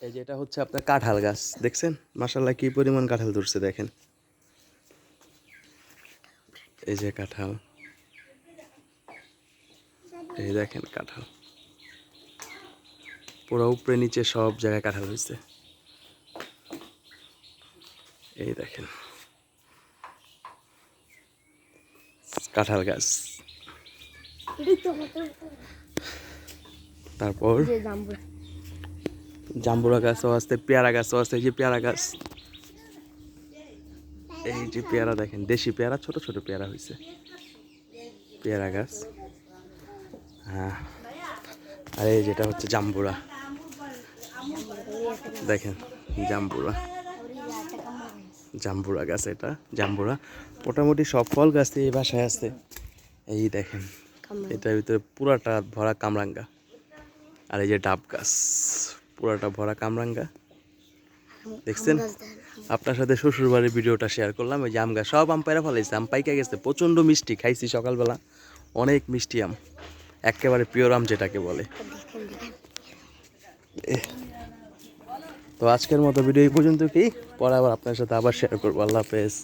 এই যে এটা হচ্ছে আপনার কাঁঠাল গাছ, দেখছেন মাশাআল্লাহ কি পরিমাণ কাঁঠাল ধরছে দেখেন। এই যে কাঁঠাল, এই দেখেন কাঁঠাল পুরো উপরে নিচে সব জায়গায় কাঁঠাল হয়েছে। এই দেখেন কাঁঠাল গাছ। তারপর জাম্বুরা গাছও আছে, পেয়ারা গাছও আছে। এই যে পেয়ারা গাছ, এই যে পেয়ারা দেখেন, দেশি পেয়ারা, ছোট ছোট পেয়ারা হয়েছে। পেয়ারা গাছ, হ্যাঁ। আর এই যেটা হচ্ছে জাম্বুরা, দেখেন জাম্বুরা, জাম্বুরা গাছ। এটা জাম্বুরা, মোটামুটি সব ফল গাছ এই বাসায় আছে। এই দেখেন এটার ভিতরে পুরাটা ভরা কামরাঙ্গা। আর এই যে ডাব গাছ, পুরাটা ভরা কামরাঙ্গা, দেখছেন। আপনার সাথে শ্বশুর বাড়ির ভিডিওটা শেয়ার করলাম। এই যে আম গাছ, সব আম পায়রা ফলাইছে, আম পাইকা গেছে, প্রচণ্ড মিষ্টি, খাইছি সকালবেলা, অনেক মিষ্টি আম, একেবারে পিওর আম যেটাকে বলে। তো আজকের মতো ভিডিও এই পর্যন্ত, কি পরে আবার আপনার সাথে আবার শেয়ার করবো। আল্লাহ হাফেজ।